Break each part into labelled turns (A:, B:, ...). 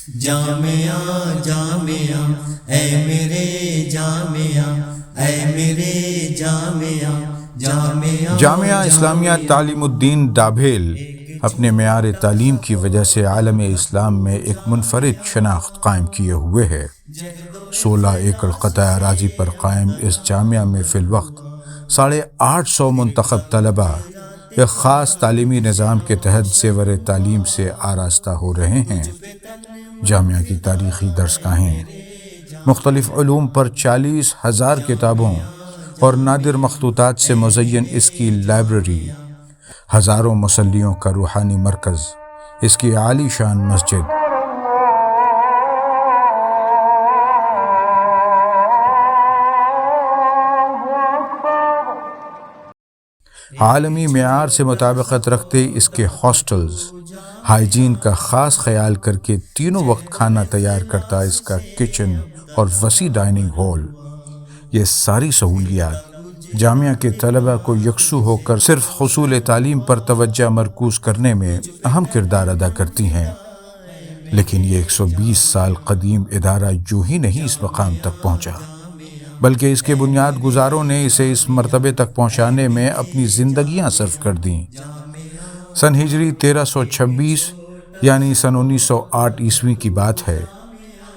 A: جامعہ جامعہ اے میرے جامعہ، اے میرے جامعہ جامعہ
B: جامعہ اسلامیہ تعلیم الدین ڈابھیل اپنے معیار تعلیم کی وجہ سے عالم اسلام میں ایک منفرد شناخت قائم کیے ہوئے ہے۔ 16 ایکڑ قطع اراضی پر قائم اس جامعہ میں فی الوقت 850 منتخب طلباء ایک خاص تعلیمی نظام کے تحت زیور تعلیم سے آراستہ ہو رہے ہیں۔ جامعہ کی تاریخی درسگاہیں، مختلف علوم پر 40,000 کتابوں اور نادر مخطوطات سے مزین اس کی لائبریری، ہزاروں مصلیوں کا روحانی مرکز، اس کی عالی شان مسجد، عالمی معیار سے مطابقت رکھتے اس کے ہاسٹلز، ہائیجین کا خاص خیال کر کے تینوں وقت کھانا تیار کرتا اس کا کچن اور وسیع ڈائننگ ہال، یہ ساری سہولیات جامعہ کے طلباء کو یکسو ہو کر صرف حصول تعلیم پر توجہ مرکوز کرنے میں اہم کردار ادا کرتی ہیں۔ لیکن یہ 120 سال قدیم ادارہ یوں ہی نہیں اس مقام تک پہنچا، بلکہ اس کے بنیاد گزاروں نے اسے اس مرتبے تک پہنچانے میں اپنی زندگیاں صرف کر دیں۔ سن ہجری 1326 یعنی سن 1908 عیسوی کی بات ہے۔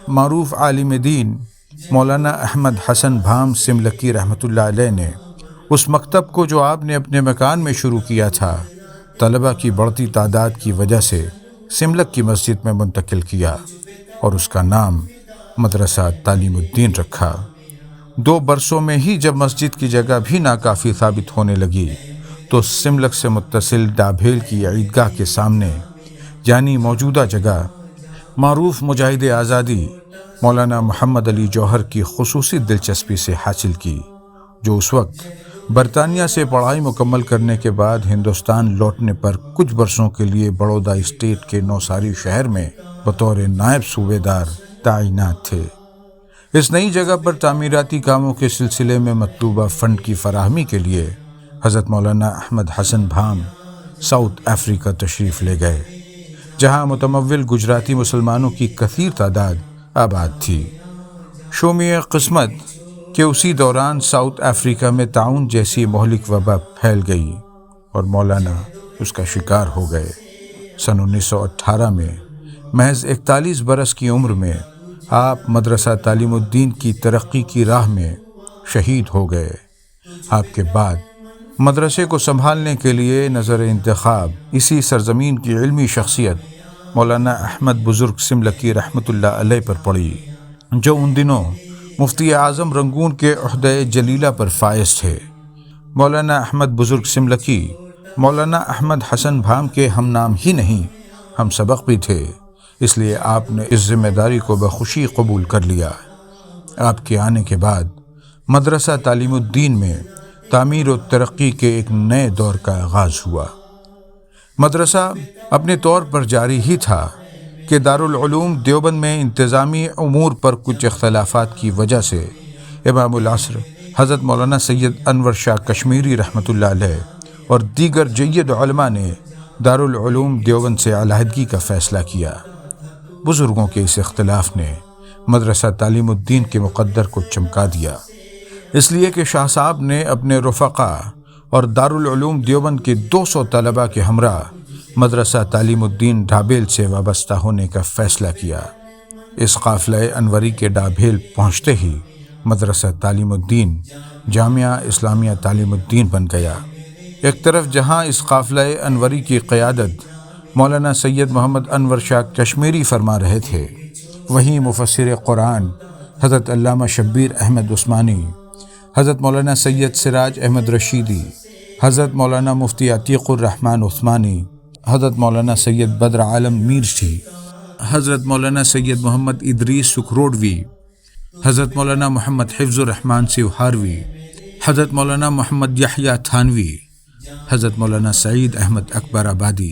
B: معروف عالم دین مولانا احمد حسن بھام سملکی رحمۃ اللہ علیہ نے اس مکتب کو جو آپ نے اپنے مکان میں شروع کیا تھا، طلباء کی بڑھتی تعداد کی وجہ سے سملک کی مسجد میں منتقل کیا اور اس کا نام مدرسہ تعلیم الدین رکھا۔ 2 برسوں میں ہی جب مسجد کی جگہ بھی ناکافی ثابت ہونے لگی تو سملک سے متصل ڈابھیل کی عیدگاہ کے سامنے یعنی موجودہ جگہ معروف مجاہد آزادی مولانا محمد علی جوہر کی خصوصی دلچسپی سے حاصل کی، جو اس وقت برطانیہ سے پڑھائی مکمل کرنے کے بعد ہندوستان لوٹنے پر کچھ برسوں کے لیے بڑودہ اسٹیٹ کے نوساری شہر میں بطور نائب صوبے دار تعینات تھے۔ اس نئی جگہ پر تعمیراتی کاموں کے سلسلے میں مطلوبہ فنڈ کی فراہمی کے لیے حضرت مولانا احمد حسن بھام ساؤتھ افریقہ تشریف لے گئے، جہاں متمول گجراتی مسلمانوں کی کثیر تعداد آباد تھی۔ شومی قسمت کہ اسی دوران ساؤتھ افریقہ میں طاعون جیسی مہلک وبا پھیل گئی اور مولانا اس کا شکار ہو گئے۔ سن 1918 میں محض 41 برس کی عمر میں آپ مدرسہ تعلیم الدین کی ترقی کی راہ میں شہید ہو گئے۔ آپ کے بعد مدرسے کو سنبھالنے کے لیے نظر انتخاب اسی سرزمین کی علمی شخصیت مولانا احمد بزرگ سملکی رحمۃ اللہ علیہ پر پڑی، جو ان دنوں مفتی اعظم رنگون کے عہدہ جلیلہ پر فائز تھے۔ مولانا احمد بزرگ سملکی مولانا احمد حسن بھام کے ہم نام ہی نہیں، ہم سبق بھی تھے، اس لیے آپ نے اس ذمہ داری کو بخوشی قبول کر لیا۔ آپ کے آنے کے بعد مدرسہ تعلیم الدین میں تعمیر و ترقی کے ایک نئے دور کا آغاز ہوا۔ مدرسہ اپنے طور پر جاری ہی تھا کہ دارالعلوم دیوبند میں انتظامی امور پر کچھ اختلافات کی وجہ سے امام العصر حضرت مولانا سید انور شاہ کشمیری رحمۃ اللہ علیہ اور دیگر جید علماء نے دارالعلوم دیوبند سے علیحدگی کا فیصلہ کیا۔ بزرگوں کے اس اختلاف نے مدرسہ تعلیم الدین کے مقدر کو چمکا دیا، اس لیے کہ شاہ صاحب نے اپنے رفقا اور دارالعلوم دیوبند کے 200 طلباء کے ہمراہ مدرسہ تعلیم الدین ڈابھیل سے وابستہ ہونے کا فیصلہ کیا۔ اس قافلہ انوری کے ڈابھیل پہنچتے ہی مدرسہ تعلیم الدین جامعہ اسلامیہ تعلیم الدین بن گیا۔ ایک طرف جہاں اس قافلہ انوری کی قیادت مولانا سید محمد انور شاہ کشمیری فرما رہے تھے، وہیں مفسر قرآن حضرت علامہ شبیر احمد عثمانی، حضرت مولانا سید سراج احمد رشیدی، حضرت مولانا مفتی عتیق الرحمن عثمانی، حضرت مولانا سید بدر عالم میرچی، حضرت مولانا سید محمد ادریس سکھروڈوی، حضرت مولانا محمد حفظ الرحمن سیوہاروی، حضرت مولانا محمد یحییٰ تھانوی، حضرت مولانا سعید احمد اکبر آبادی،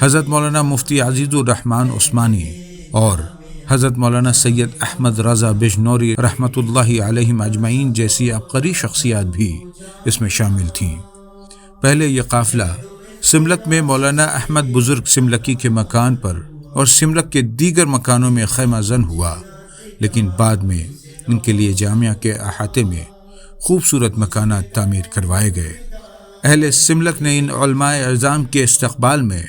B: حضرت مولانا مفتی عزیز الرحمن عثمانی اور حضرت مولانا سید احمد رضا بجنوری رحمۃ اللہ علیہم اجمعین جیسی عبقری شخصیات بھی اس میں شامل تھیں۔ پہلے یہ قافلہ سملک میں مولانا احمد بزرگ سملکی کے مکان پر اور سملک کے دیگر مکانوں میں خیمہ زن ہوا، لیکن بعد میں ان کے لیے جامعہ کے احاطے میں خوبصورت مکانات تعمیر کروائے گئے۔ اہل سملک نے ان علماء اعظام کے استقبال میں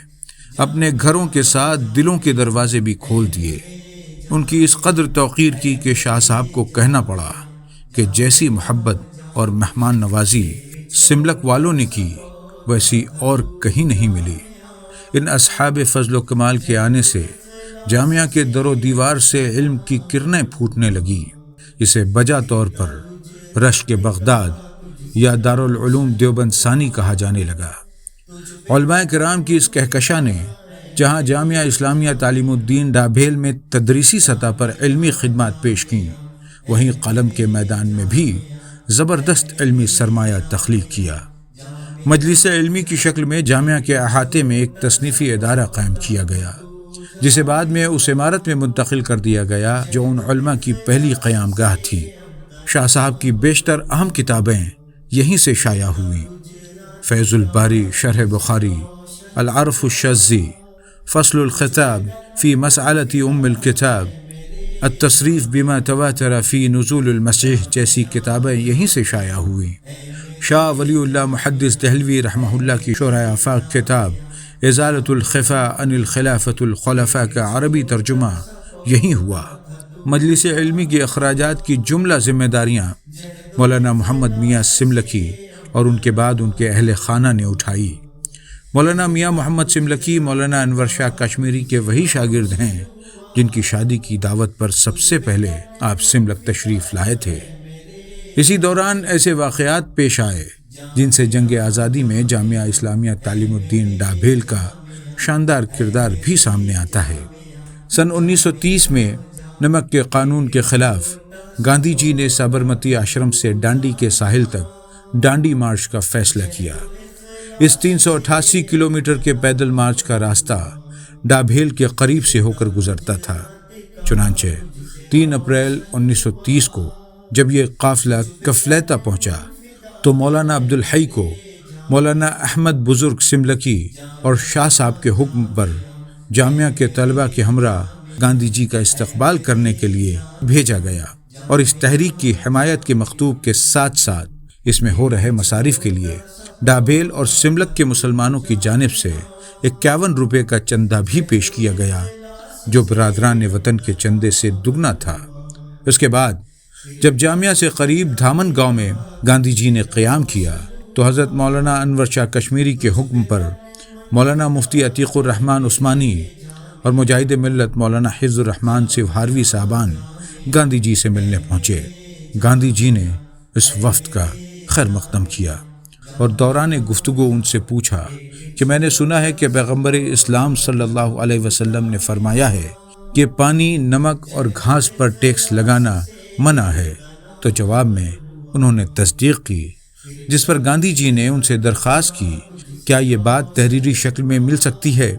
B: اپنے گھروں کے ساتھ دلوں کے دروازے بھی کھول دیے۔ ان کی اس قدر توقیر کی کہ شاہ صاحب کو کہنا پڑا کہ جیسی محبت اور مہمان نوازی سملک والوں نے کی ویسی اور کہیں نہیں ملی۔ ان اصحاب فضل و کمال کے آنے سے جامعہ کے در و دیوار سے علم کی کرنیں پھوٹنے لگی۔ اسے بجا طور پر رشک بغداد یا دارالعلوم دیوبند ثانی کہا جانے لگا۔ علماء کرام کی اس کہکشاں نے جہاں جامعہ اسلامیہ تعلیم الدین ڈابھیل میں تدریسی سطح پر علمی خدمات پیش کیں، وہیں قلم کے میدان میں بھی زبردست علمی سرمایہ تخلیق کیا۔ مجلس علمی کی شکل میں جامعہ کے احاطے میں ایک تصنیفی ادارہ قائم کیا گیا، جسے بعد میں اس عمارت میں منتقل کر دیا گیا جو ان علماء کی پہلی قیام گاہ تھی۔ شاہ صاحب کی بیشتر اہم کتابیں یہیں سے شائع ہوئیں۔ فیض الباری شرح بخاری، العرف الشاذی، فصل الخطاب فی مسألۃ ام الکتاب، التصریف بما تواتر فی نزول المسیح جیسی کتابیں یہیں سے شائع ہوئیں۔ شاہ ولی اللہ محدث دہلوی رحمہ اللہ کی شرح آفاق کتاب ازالۃ الخفا عن الخلافۃ الخلفاء کا عربی ترجمہ یہیں ہوا۔ مجلس علمی کے اخراجات کی جملہ ذمہ داریاں مولانا محمد میاں سملکی اور ان کے بعد ان کے اہل خانہ نے اٹھائی۔ مولانا میاں محمد سملکی مولانا انور شاہ کشمیری کے وہی شاگرد ہیں جن کی شادی کی دعوت پر سب سے پہلے آپ سملک تشریف لائے تھے۔ اسی دوران ایسے واقعات پیش آئے جن سے جنگ آزادی میں جامعہ اسلامیہ تعلیم الدین ڈابھیل کا شاندار کردار بھی سامنے آتا ہے۔ سن 1930 میں نمک کے قانون کے خلاف گاندھی جی نے سابرمتی آشرم سے ڈانڈی کے ساحل تک ڈانڈی مارچ کا فیصلہ کیا۔ اس 388 کلومیٹر کے پیدل مارچ کا راستہ ڈابھیل کے قریب سے ہو کر گزرتا تھا۔ چنانچہ 3 اپریل 1930 کو جب یہ قافلہ کفلیتا پہنچا تو مولانا عبدالحی کو مولانا احمد بزرگ سملکی اور شاہ صاحب کے حکم پر جامعہ کے طلبہ کے ہمراہ گاندھی جی کا استقبال کرنے کے لیے بھیجا گیا، اور اس تحریک کی حمایت کے مکتوب کے ساتھ ساتھ اس میں ہو رہے مصارف کے لیے ڈابھیل اور سملک کے مسلمانوں کی جانب سے 51 روپے کا چندہ بھی پیش کیا گیا، جو برادران وطن کے چندے سے دگنا تھا۔ اس کے بعد جب جامعہ سے قریب دھامن گاؤں میں گاندھی جی نے قیام کیا تو حضرت مولانا انور شاہ کشمیری کے حکم پر مولانا مفتی عتیق الرحمن عثمانی اور مجاہد ملت مولانا حفظ الرحمن سوہاروی صاحبان گاندھی جی سے ملنے پہنچے۔ گاندھی جی نے اس وفد کا خیر مقدم کیا اور دوران گفتگو ان سے پوچھا کہ میں نے سنا ہے کہ پیغمبر اسلام صلی اللہ علیہ وسلم نے فرمایا ہے کہ پانی، نمک اور گھاس پر ٹیکس لگانا منع ہے، تو جواب میں انہوں نے تصدیق کی، جس پر گاندھی جی نے ان سے درخواست کی کیا یہ بات تحریری شکل میں مل سکتی ہے؟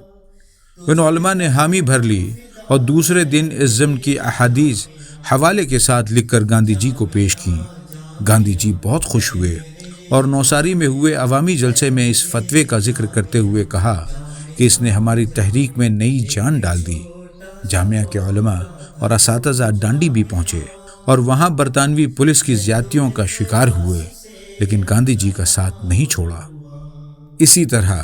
B: ان علماء نے حامی بھر لی اور دوسرے دن اس ضمن کی احادیث حوالے کے ساتھ لکھ کر گاندھی جی کو پیش کی۔ گاندھی جی بہت خوش ہوئے اور نوساری میں ہوئے عوامی جلسے میں اس فتوے کا ذکر کرتے ہوئے کہا کہ اس نے ہماری تحریک میں نئی جان ڈال دی۔ جامعہ کے علماء اور اساتذہ ڈانڈی بھی پہنچے اور وہاں برطانوی پولیس کی زیادتیوں کا شکار ہوئے، لیکن گاندھی جی کا ساتھ نہیں چھوڑا۔ اسی طرح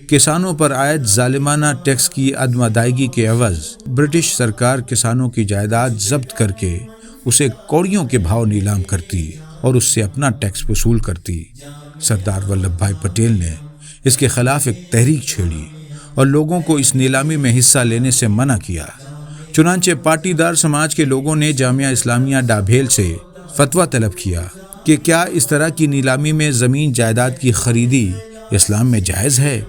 B: کسانوں پر عائد ظالمانہ ٹیکس کی عدم ادائیگی کے عوض برٹش سرکار کسانوں کی جائیداد ضبط کر کے اسے کوڑیوں کے بھاؤ نیلام کرتی اور اس سے اپنا ٹیکس وصول کرتی۔ سردار ولبھ بھائی پٹیل نے اس کے خلاف ایک تحریک چھیڑی اور لوگوں کو اس نیلامی میں حصہ لینے سے منع کیا۔ چنانچہ پارٹی دار سماج کے لوگوں نے جامعہ اسلامیہ ڈابھیل سے فتویٰ طلب کیا کہ کیا اس طرح کی نیلامی میں زمین جائیداد کی خریدی اسلام میں جائز ہے۔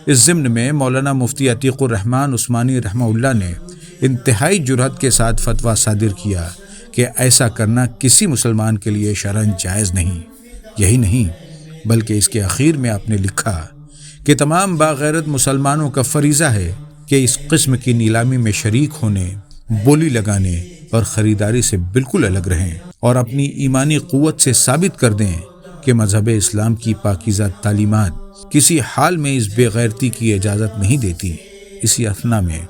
B: اس ضمن میں مولانا مفتی عتیق الرحمن عثمانی رحمہ اللہ نے انتہائی جرأت کے ساتھ فتویٰ صادر کیا کہ ایسا کرنا کسی مسلمان کے لیے شرعاً جائز نہیں۔ یہی نہیں بلکہ اس کے اخیر میں آپ نے لکھا کہ تمام باغیرت مسلمانوں کا فریضہ ہے کہ اس قسم کی نیلامی میں شریک ہونے، بولی لگانے اور خریداری سے بالکل الگ رہیں اور اپنی ایمانی قوت سے ثابت کر دیں کہ مذہب اسلام کی پاکیزہ تعلیمات کسی حال میں اس بے غیرتی کی اجازت نہیں دیتی۔ اسی اثنا میں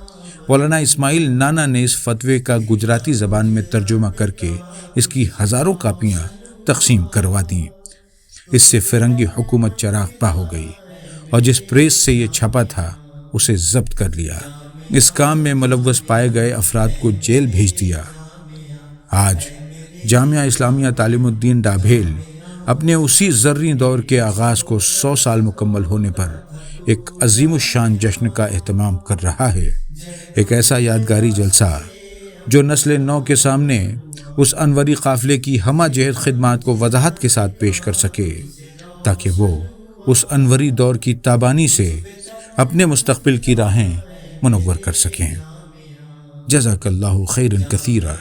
B: مولانا اسماعیل نانا نے اس فتوے کا گجراتی زبان میں ترجمہ کر کے اس کی ہزاروں کاپیاں تقسیم کروا دیں۔ اس سے فرنگی حکومت چراغ پا ہو گئی اور جس پریس سے یہ چھپا تھا اسے ضبط کر لیا۔ اس کام میں ملوث پائے گئے افراد کو جیل بھیج دیا۔ آج جامعہ اسلامیہ تعلیم الدین ڈابھیل اپنے اسی زرعی دور کے آغاز کو 100 سال مکمل ہونے پر ایک عظیم الشان جشن کا اہتمام کر رہا ہے، ایک ایسا یادگاری جلسہ جو نسل نو کے سامنے اس انوری قافلے کی ہمہ جہت خدمات کو وضاحت کے ساتھ پیش کر سکے تاکہ وہ اس انوری دور کی تابانی سے اپنے مستقبل کی راہیں منور کر سکیں۔ جزاک اللہ خیرا کثیرا۔